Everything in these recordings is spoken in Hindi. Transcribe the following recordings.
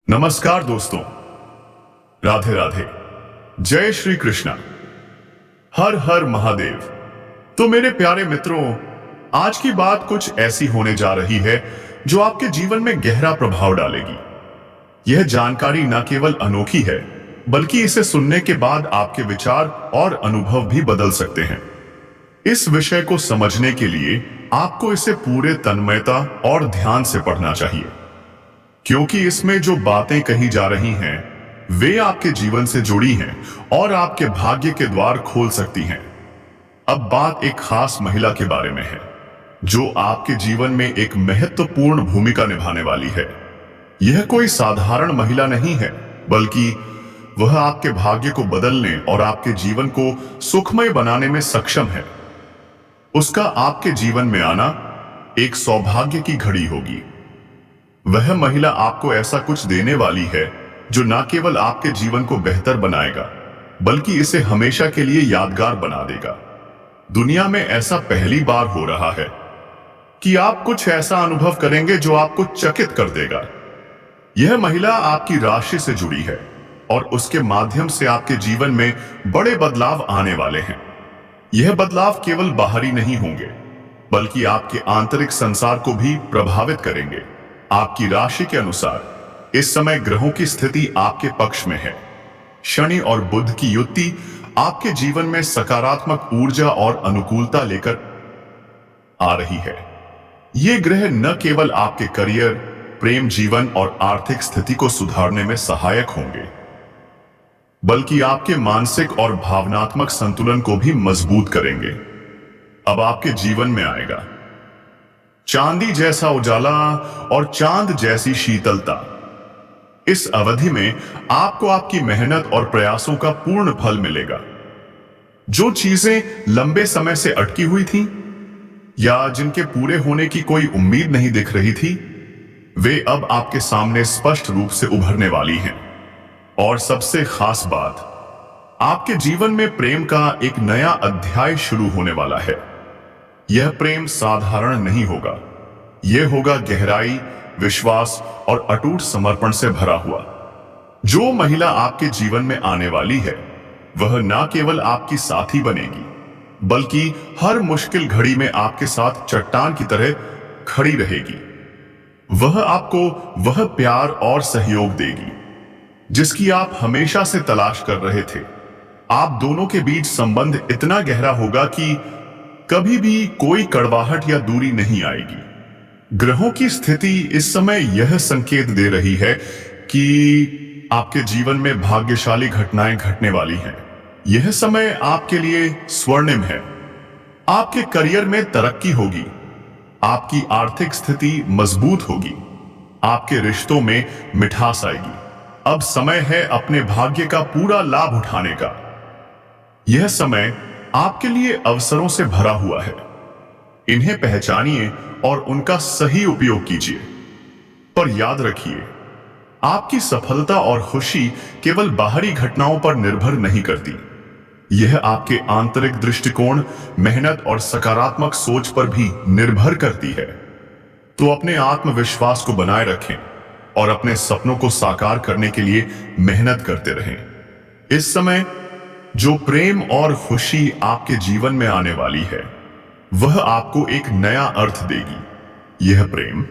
नमस्कार दोस्तों, राधे राधे, जय श्री कृष्णा, हर हर महादेव। तो मेरे प्यारे मित्रों, आज की बात कुछ ऐसी होने जा रही है जो आपके जीवन में गहरा प्रभाव डालेगी। यह जानकारी न केवल अनोखी है, बल्कि इसे सुनने के बाद आपके विचार और अनुभव भी बदल सकते हैं। इस विषय को समझने के लिए आपको इसे पूरे तन्मयता और ध्यान से पढ़ना चाहिए, क्योंकि इसमें जो बातें कही जा रही हैं वे आपके जीवन से जुड़ी हैं और आपके भाग्य के द्वार खोल सकती हैं। अब बात एक खास महिला के बारे में है जो आपके जीवन में एक महत्वपूर्ण भूमिका निभाने वाली है। यह कोई साधारण महिला नहीं है, बल्कि वह आपके भाग्य को बदलने और आपके जीवन को सुखमय बनाने में सक्षम है। उसका आपके जीवन में आना एक सौभाग्य की घड़ी होगी। वह महिला आपको ऐसा कुछ देने वाली है जो न केवल आपके जीवन को बेहतर बनाएगा, बल्कि इसे हमेशा के लिए यादगार बना देगा। दुनिया में ऐसा पहली बार हो रहा है कि आप कुछ ऐसा अनुभव करेंगे जो आपको चकित कर देगा। यह महिला आपकी राशि से जुड़ी है और उसके माध्यम से आपके जीवन में बड़े बदलाव आने वाले हैं। यह बदलाव केवल बाहरी नहीं होंगे, बल्कि आपके आंतरिक संसार को भी प्रभावित करेंगे। आपकी राशि के अनुसार इस समय ग्रहों की स्थिति आपके पक्ष में है। शनि और बुध की युति आपके जीवन में सकारात्मक ऊर्जा और अनुकूलता लेकर आ रही है। ये ग्रह न केवल आपके करियर, प्रेम जीवन और आर्थिक स्थिति को सुधारने में सहायक होंगे, बल्कि आपके मानसिक और भावनात्मक संतुलन को भी मजबूत करेंगे। अब आपके जीवन में आएगा चांदी जैसा उजाला और चांद जैसी शीतलता। इस अवधि में आपको आपकी मेहनत और प्रयासों का पूर्ण फल मिलेगा। जो चीजें लंबे समय से अटकी हुई थीं या जिनके पूरे होने की कोई उम्मीद नहीं दिख रही थी, वे अब आपके सामने स्पष्ट रूप से उभरने वाली हैं। और सबसे खास बात, आपके जीवन में प्रेम का एक नया अध्याय शुरू होने वाला है। यह प्रेम साधारण नहीं होगा, यह होगा गहराई, विश्वास और अटूट समर्पण से भरा हुआ। जो महिला आपके जीवन में आने वाली है वह न केवल आपकी साथी बनेगी, बल्कि हर मुश्किल घड़ी में आपके साथ चट्टान की तरह खड़ी रहेगी। वह आपको वह प्यार और सहयोग देगी जिसकी आप हमेशा से तलाश कर रहे थे। आप दोनों के बीच संबंध इतना गहरा होगा कि कभी भी कोई कड़वाहट या दूरी नहीं आएगी। ग्रहों की स्थिति इस समय यह संकेत दे रही है कि आपके जीवन में भाग्यशाली घटनाएं घटने वाली हैं। यह समय आपके लिए स्वर्णिम है। आपके करियर में तरक्की होगी, आपकी आर्थिक स्थिति मजबूत होगी, आपके रिश्तों में मिठास आएगी। अब समय है अपने भाग्य का पूरा लाभ उठाने का। यह समय आपके लिए अवसरों से भरा हुआ है। इन्हें पहचानिए और उनका सही उपयोग कीजिए। पर याद रखिए, आपकी सफलता और खुशी केवल बाहरी घटनाओं पर निर्भर नहीं करती। यह आपके आंतरिक दृष्टिकोण, मेहनत और सकारात्मक सोच पर भी निर्भर करती है। तो अपने आत्मविश्वास को बनाए रखें और अपने सपनों को साकार करने के लिए मेहनत करते रहें। इस समय जो प्रेम और खुशी आपके जीवन में आने वाली है वह आपको एक नया अर्थ देगी। यह प्रेम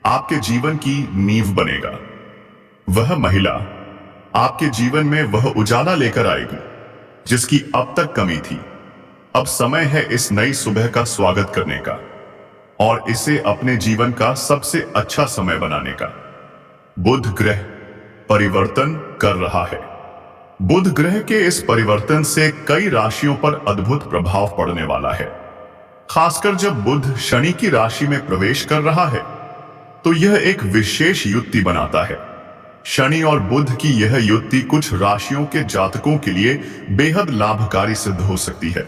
आपके जीवन की नींव बनेगा। वह महिला आपके जीवन में वह उजाला लेकर आएगी जिसकी अब तक कमी थी। अब समय है इस नई सुबह का स्वागत करने का और इसे अपने जीवन का सबसे अच्छा समय बनाने का। बुध ग्रह परिवर्तन कर रहा है। बुध ग्रह के इस परिवर्तन से कई राशियों पर अद्भुत प्रभाव पड़ने वाला है। खासकर जब बुध शनि की राशि में प्रवेश कर रहा है तो यह एक विशेष युति बनाता है। शनि और बुध की यह युति कुछ राशियों के जातकों के लिए बेहद लाभकारी सिद्ध हो सकती है।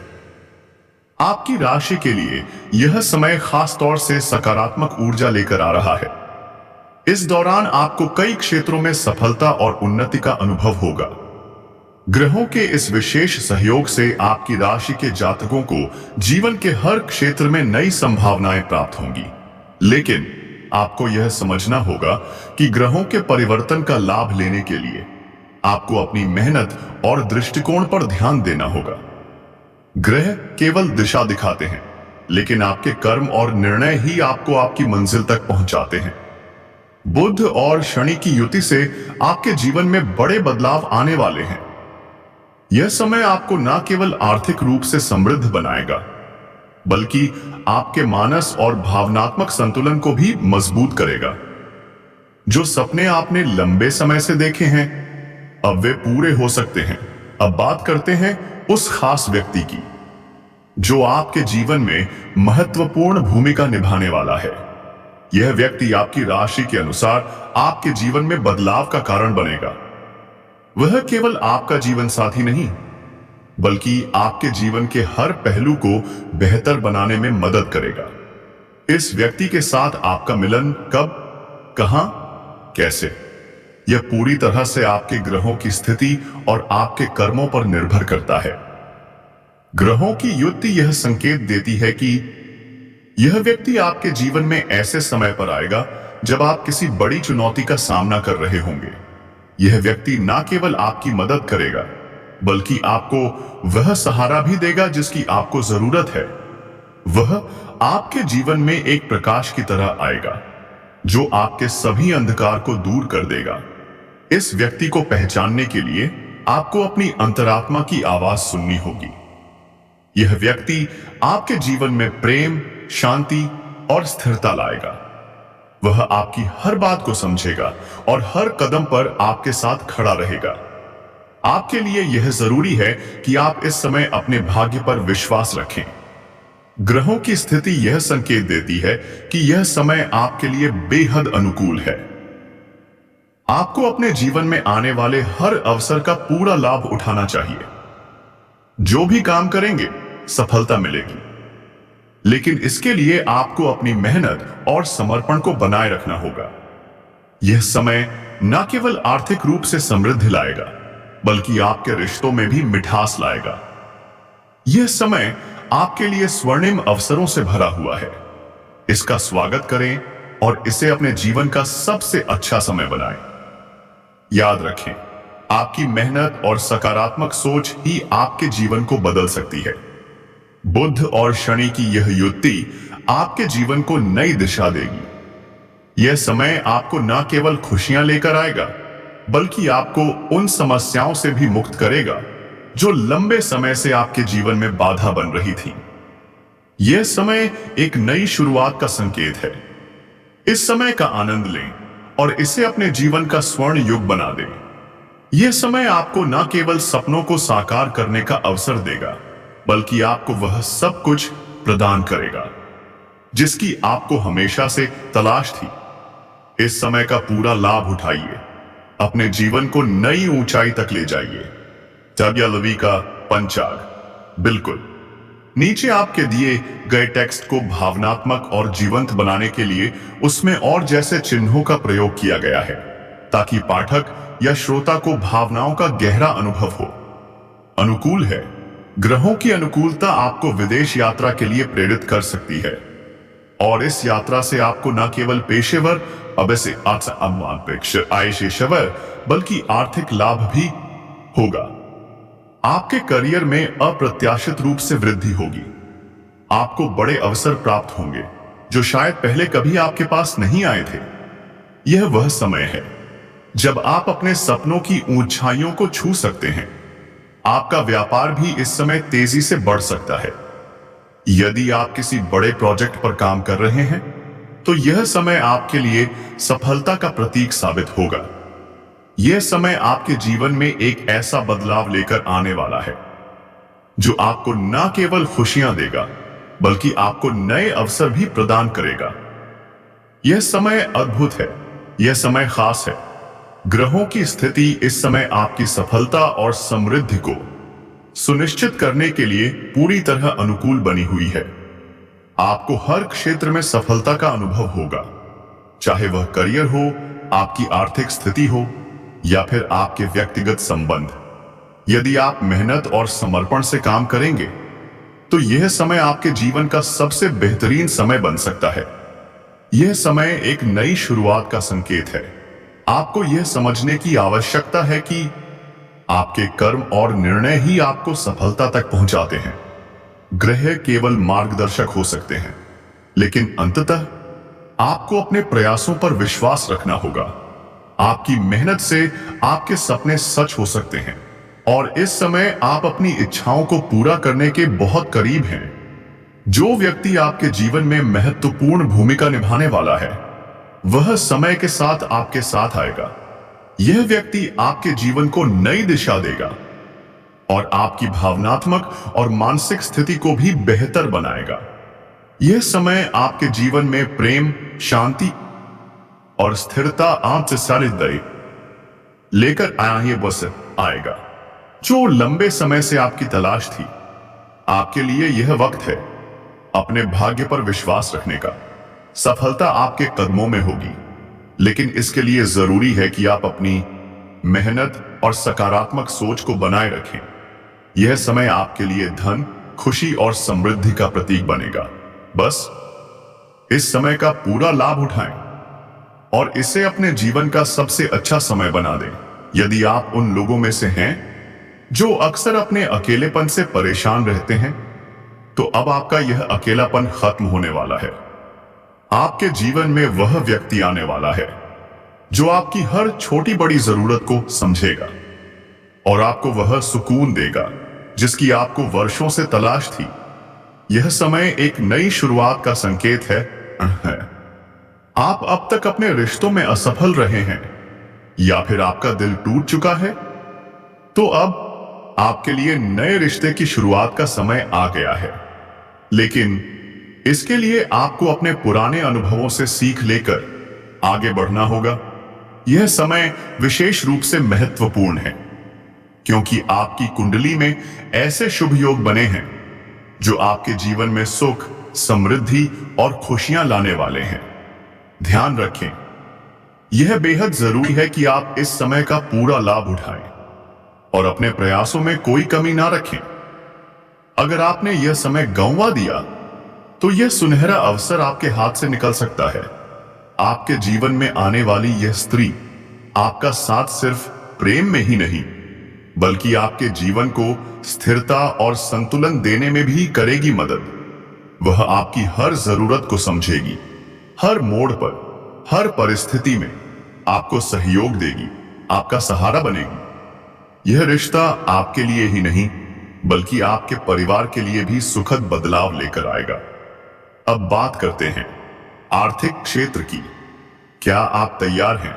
आपकी राशि के लिए यह समय खास तौर से सकारात्मक ऊर्जा लेकर आ रहा है। इस दौरान आपको कई क्षेत्रों में सफलता और उन्नति का अनुभव होगा। ग्रहों के इस विशेष सहयोग से आपकी राशि के जातकों को जीवन के हर क्षेत्र में नई संभावनाएं प्राप्त होंगी। लेकिन आपको यह समझना होगा कि ग्रहों के परिवर्तन का लाभ लेने के लिए आपको अपनी मेहनत और दृष्टिकोण पर ध्यान देना होगा। ग्रह केवल दिशा दिखाते हैं, लेकिन आपके कर्म और निर्णय ही आपको आपकी मंजिल तक पहुंचाते हैं। बुध और शनि की युति से आपके जीवन में बड़े बदलाव आने वाले हैं। यह समय आपको न केवल आर्थिक रूप से समृद्ध बनाएगा, बल्कि आपके मानस और भावनात्मक संतुलन को भी मजबूत करेगा। जो सपने आपने लंबे समय से देखे हैं, अब वे पूरे हो सकते हैं। अब बात करते हैं उस खास व्यक्ति की जो आपके जीवन में महत्वपूर्ण भूमिका निभाने वाला है। यह व्यक्ति आपकी राशि के अनुसार आपके जीवन में बदलाव का कारण बनेगा। वह केवल आपका जीवन साथी नहीं, बल्कि आपके जीवन के हर पहलू को बेहतर बनाने में मदद करेगा। इस व्यक्ति के साथ आपका मिलन कब, कहां, कैसे, यह पूरी तरह से आपके ग्रहों की स्थिति और आपके कर्मों पर निर्भर करता है। ग्रहों की युति यह संकेत देती है कि यह व्यक्ति आपके जीवन में ऐसे समय पर आएगा जब आप किसी बड़ी चुनौती का सामना कर रहे होंगे। यह व्यक्ति न केवल आपकी मदद करेगा, बल्कि आपको वह सहारा भी देगा जिसकी आपको जरूरत है। वह आपके जीवन में एक प्रकाश की तरह आएगा जो आपके सभी अंधकार को दूर कर देगा। इस व्यक्ति को पहचानने के लिए आपको अपनी अंतरात्मा की आवाज सुननी होगी। यह व्यक्ति आपके जीवन में प्रेम, शांति और स्थिरता लाएगा। वह आपकी हर बात को समझेगा और हर कदम पर आपके साथ खड़ा रहेगा। आपके लिए यह जरूरी है कि आप इस समय अपने भाग्य पर विश्वास रखें। ग्रहों की स्थिति यह संकेत देती है कि यह समय आपके लिए बेहद अनुकूल है। आपको अपने जीवन में आने वाले हर अवसर का पूरा लाभ उठाना चाहिए। जो भी काम करेंगे, सफलता मिलेगी, लेकिन इसके लिए आपको अपनी मेहनत और समर्पण को बनाए रखना होगा। यह समय न केवल आर्थिक रूप से समृद्धि लाएगा, बल्कि आपके रिश्तों में भी मिठास लाएगा। यह समय आपके लिए स्वर्णिम अवसरों से भरा हुआ है। इसका स्वागत करें और इसे अपने जीवन का सबसे अच्छा समय बनाएं। याद रखें, आपकी मेहनत और सकारात्मक सोच ही आपके जीवन को बदल सकती है। बुध और शनि की यह युति आपके जीवन को नई दिशा देगी। यह समय आपको न केवल खुशियां लेकर आएगा, बल्कि आपको उन समस्याओं से भी मुक्त करेगा जो लंबे समय से आपके जीवन में बाधा बन रही थी। यह समय एक नई शुरुआत का संकेत है। इस समय का आनंद लें और इसे अपने जीवन का स्वर्ण युग बना दें। यह समय आपको न केवल सपनों को साकार करने का अवसर देगा, बल्कि आपको वह सब कुछ प्रदान करेगा जिसकी आपको हमेशा से तलाश थी। इस समय का पूरा लाभ उठाइए, अपने जीवन को नई ऊंचाई तक ले जाइए। लवी का पंचांग। बिल्कुल नीचे आपके दिए गए टेक्स्ट को भावनात्मक और जीवंत बनाने के लिए उसमें और जैसे चिन्हों का प्रयोग किया गया है, ताकि पाठक या श्रोता को भावनाओं का गहरा अनुभव हो। अनुकूल है। ग्रहों की अनुकूलता आपको विदेश यात्रा के लिए प्रेरित कर सकती है, और इस यात्रा से आपको न केवल पेशेवर बल्कि आर्थिक लाभ भी होगा। आपके करियर में अप्रत्याशित रूप से वृद्धि होगी। आपको बड़े अवसर प्राप्त होंगे जो शायद पहले कभी आपके पास नहीं आए थे। यह वह समय है जब आप अपने सपनों की ऊंचाइयों को छू सकते हैं। आपका व्यापार भी इस समय तेजी से बढ़ सकता है। यदि आप किसी बड़े प्रोजेक्ट पर काम कर रहे हैं, तो यह समय आपके लिए सफलता का प्रतीक साबित होगा। यह समय आपके जीवन में एक ऐसा बदलाव लेकर आने वाला है जो आपको न केवल खुशियां देगा, बल्कि आपको नए अवसर भी प्रदान करेगा। यह समय अद्भुत है। यह समय खास है। ग्रहों की स्थिति इस समय आपकी सफलता और समृद्धि को सुनिश्चित करने के लिए पूरी तरह अनुकूल बनी हुई है। आपको हर क्षेत्र में सफलता का अनुभव होगा, चाहे वह करियर हो, आपकी आर्थिक स्थिति हो, या फिर आपके व्यक्तिगत संबंध। यदि आप मेहनत और समर्पण से काम करेंगे, तो यह समय आपके जीवन का सबसे बेहतरीन समय बन सकता है। यह समय एक नई शुरुआत का संकेत है। आपको यह समझने की आवश्यकता है कि आपके कर्म और निर्णय ही आपको सफलता तक पहुंचाते हैं। ग्रह केवल मार्गदर्शक हो सकते हैं, लेकिन अंततः आपको अपने प्रयासों पर विश्वास रखना होगा। आपकी मेहनत से आपके सपने सच हो सकते हैं और इस समय आप अपनी इच्छाओं को पूरा करने के बहुत करीब हैं। जो व्यक्ति आपके जीवन में महत्वपूर्ण भूमिका निभाने वाला है, वह समय के साथ आपके साथ आएगा। यह व्यक्ति आपके जीवन को नई दिशा देगा और आपकी भावनात्मक और मानसिक स्थिति को भी बेहतर बनाएगा। यह समय आपके जीवन में प्रेम, शांति और स्थिरता लेकर आएगा, जो लंबे समय से आपकी तलाश थी। आपके लिए यह वक्त है अपने भाग्य पर विश्वास रखने का। सफलता आपके कदमों में होगी, लेकिन इसके लिए जरूरी है कि आप अपनी मेहनत और सकारात्मक सोच को बनाए रखें। यह समय आपके लिए धन, खुशी और समृद्धि का प्रतीक बनेगा। बस इस समय का पूरा लाभ उठाएं और इसे अपने जीवन का सबसे अच्छा समय बना दें। यदि आप उन लोगों में से हैं जो अक्सर अपने अकेलेपन से परेशान रहते हैं, तो अब आपका यह अकेलापन खत्म होने वाला है। आपके जीवन में वह व्यक्ति आने वाला है जो आपकी हर छोटी बड़ी जरूरत को समझेगा और आपको वह सुकून देगा जिसकी आपको वर्षों से तलाश थी। यह समय एक नई शुरुआत का संकेत है। आप अब तक अपने रिश्तों में असफल रहे हैं या फिर आपका दिल टूट चुका है, तो अब आपके लिए नए रिश्ते की शुरुआत का समय आ गया है। लेकिन इसके लिए आपको अपने पुराने अनुभवों से सीख लेकर आगे बढ़ना होगा। यह समय विशेष रूप से महत्वपूर्ण है क्योंकि आपकी कुंडली में ऐसे शुभ योग बने हैं जो आपके जीवन में सुख, समृद्धि और खुशियां लाने वाले हैं। ध्यान रखें, यह बेहद जरूरी है कि आप इस समय का पूरा लाभ उठाएं और अपने प्रयासों में कोई कमी ना रखें। अगर आपने यह समय गंवा दिया, तो यह सुनहरा अवसर आपके हाथ से निकल सकता है। आपके जीवन में आने वाली यह स्त्री आपका साथ सिर्फ प्रेम में ही नहीं, बल्कि आपके जीवन को स्थिरता और संतुलन देने में भी करेगी मदद। वह आपकी हर जरूरत को समझेगी, हर मोड़ पर, हर परिस्थिति में आपको सहयोग देगी, आपका सहारा बनेगी। यह रिश्ता आपके लिए ही नहीं, बल्कि आपके परिवार के लिए भी सुखद बदलाव लेकर आएगा। अब बात करते हैं आर्थिक क्षेत्र की। क्या आप तैयार हैं?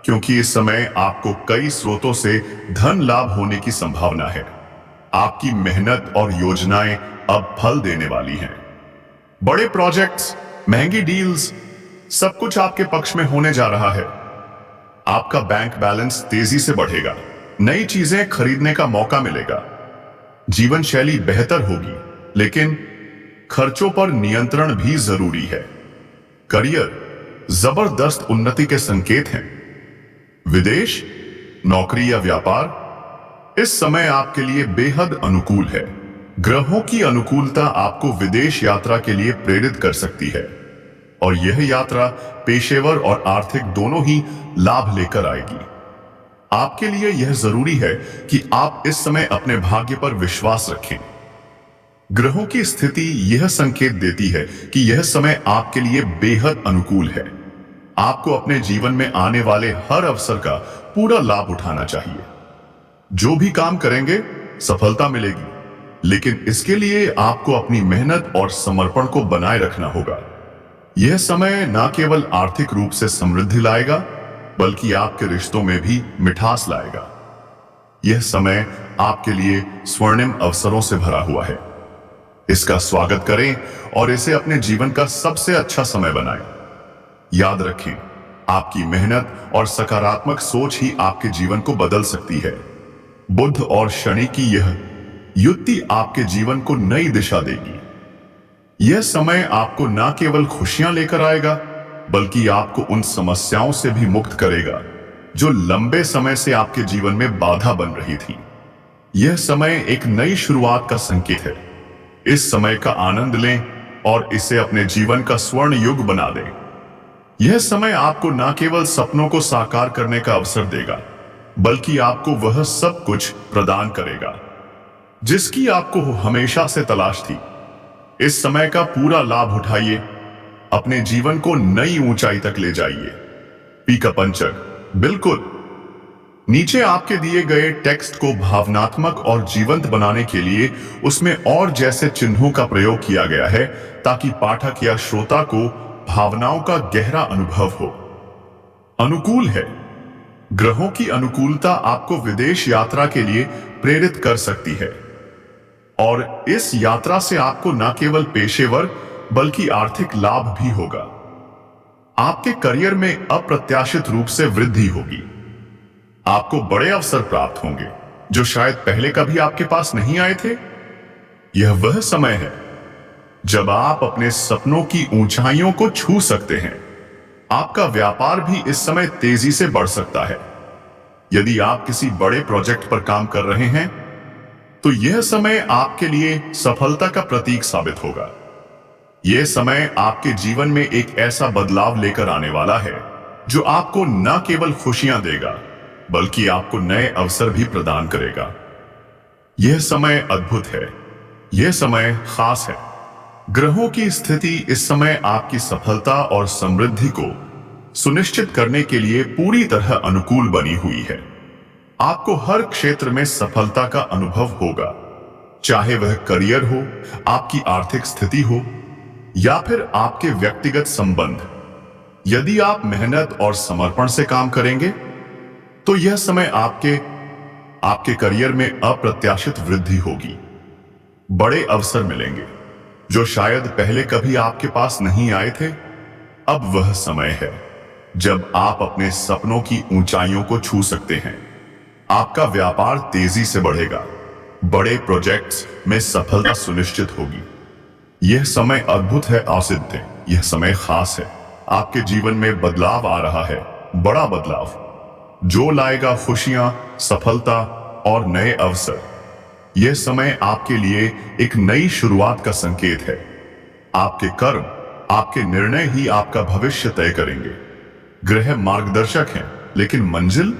क्योंकि इस समय आपको कई स्रोतों से धन लाभ होने की संभावना है। आपकी मेहनत और योजनाएं अब फल देने वाली हैं। बड़े प्रोजेक्ट्स, महंगी डील्स, सब कुछ आपके पक्ष में होने जा रहा है। आपका बैंक बैलेंस तेजी से बढ़ेगा, नई चीजें खरीदने का मौका मिलेगा, जीवन शैली बेहतर होगी, लेकिन खर्चों पर नियंत्रण भी जरूरी है। करियर, जबरदस्त उन्नति के संकेत हैं। विदेश, नौकरी या व्यापार, इस समय आपके लिए बेहद अनुकूल है। ग्रहों की अनुकूलता आपको विदेश यात्रा के लिए प्रेरित कर सकती है और यह यात्रा पेशेवर और आर्थिक दोनों ही लाभ लेकर आएगी। आपके लिए यह जरूरी है कि आप इस समय अपने भाग्य पर विश्वास रखें। ग्रहों की स्थिति यह संकेत देती है कि यह समय आपके लिए बेहद अनुकूल है। आपको अपने जीवन में आने वाले हर अवसर का पूरा लाभ उठाना चाहिए। जो भी काम करेंगे, सफलता मिलेगी, लेकिन इसके लिए आपको अपनी मेहनत और समर्पण को बनाए रखना होगा। यह समय न केवल आर्थिक रूप से समृद्धि लाएगा, बल्कि आपके रिश्तों में भी मिठास लाएगा। यह समय आपके लिए स्वर्णिम अवसरों से भरा हुआ है। इसका स्वागत करें और इसे अपने जीवन का सबसे अच्छा समय बनाएं। याद रखें, आपकी मेहनत और सकारात्मक सोच ही आपके जीवन को बदल सकती है। बुध और शनि की यह युति आपके जीवन को नई दिशा देगी। यह समय आपको न केवल खुशियां लेकर आएगा, बल्कि आपको उन समस्याओं से भी मुक्त करेगा जो लंबे समय से आपके जीवन में बाधा बन रही थी। यह समय एक नई शुरुआत का संकेत है। इस समय का आनंद लें और इसे अपने जीवन का स्वर्ण युग बना दें। यह समय आपको न केवल सपनों को साकार करने का अवसर देगा, बल्कि आपको वह सब कुछ प्रदान करेगा जिसकी आपको हमेशा से तलाश थी। इस समय का पूरा लाभ उठाइए, अपने जीवन को नई ऊंचाई तक ले जाइए। पी का पंचक बिल्कुल नीचे आपके दिए गए टेक्स्ट को भावनात्मक और जीवंत बनाने के लिए उसमें और जैसे चिन्हों का प्रयोग किया गया है, ताकि पाठक या श्रोता को भावनाओं का गहरा अनुभव हो। अनुकूल है। ग्रहों की अनुकूलता आपको विदेश यात्रा के लिए प्रेरित कर सकती है, और इस यात्रा से आपको न केवल पेशेवर बल्कि आर्थिक लाभ भी होगा। आपके करियर में अप्रत्याशित रूप से वृद्धि होगी। आपको बड़े अवसर प्राप्त होंगे जो शायद पहले कभी आपके पास नहीं आए थे। यह वह समय है जब आप अपने सपनों की ऊंचाइयों को छू सकते हैं। आपका व्यापार भी इस समय तेजी से बढ़ सकता है। यदि आप किसी बड़े प्रोजेक्ट पर काम कर रहे हैं, तो यह समय आपके लिए सफलता का प्रतीक साबित होगा। यह समय आपके जीवन में एक ऐसा बदलाव लेकर आने वाला है जो आपको न केवल खुशियां देगा, बल्कि आपको नए अवसर भी प्रदान करेगा। यह समय अद्भुत है। यह समय खास है। ग्रहों की स्थिति इस समय आपकी सफलता और समृद्धि को सुनिश्चित करने के लिए पूरी तरह अनुकूल बनी हुई है। आपको हर क्षेत्र में सफलता का अनुभव होगा, चाहे वह करियर हो, आपकी आर्थिक स्थिति हो, या फिर आपके व्यक्तिगत संबंध। यदि आप मेहनत और समर्पण से काम करेंगे, तो यह समय आपके करियर में अप्रत्याशित वृद्धि होगी। बड़े अवसर मिलेंगे जो शायद पहले कभी आपके पास नहीं आए थे। अब वह समय है जब आप अपने सपनों की ऊंचाइयों को छू सकते हैं। आपका व्यापार तेजी से बढ़ेगा। बड़े प्रोजेक्ट्स में सफलता सुनिश्चित होगी। यह समय अद्भुत है औसिध्य। यह समय खास है। आपके जीवन में बदलाव आ रहा है, बड़ा बदलाव जो लाएगा खुशियां, सफलता और नए अवसर। यह समय आपके लिए एक नई शुरुआत का संकेत है। आपके कर्म, आपके निर्णय ही आपका भविष्य तय करेंगे। ग्रह मार्गदर्शक हैं, लेकिन मंजिल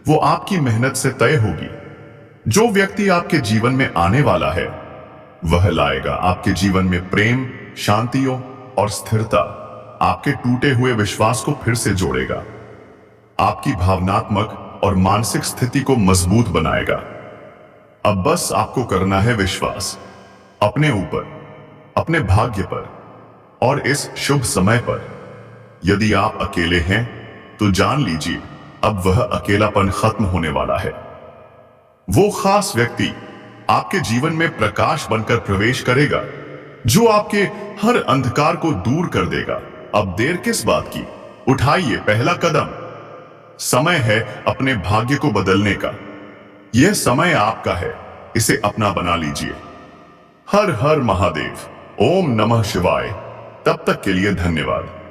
वो आपकी मेहनत से तय होगी। जो व्यक्ति आपके जीवन में आने वाला है, वह लाएगा आपके जीवन में प्रेम, शांति और स्थिरता। आपके टूटे हुए विश्वास को फिर से जोड़ेगा। आपकी भावनात्मक और मानसिक स्थिति को मजबूत बनाएगा। अब बस आपको करना है विश्वास अपने ऊपर, अपने भाग्य पर और इस शुभ समय पर। यदि आप अकेले हैं, तो जान लीजिए अब वह अकेलापन खत्म होने वाला है। वो खास व्यक्ति आपके जीवन में प्रकाश बनकर प्रवेश करेगा, जो आपके हर अंधकार को दूर कर देगा। अब देर किस बात की? उठाइए पहला कदम। समय है अपने भाग्य को बदलने का। यह समय आपका है, इसे अपना बना लीजिए। हर हर महादेव। ओम नमः शिवाय। तब तक के लिए धन्यवाद।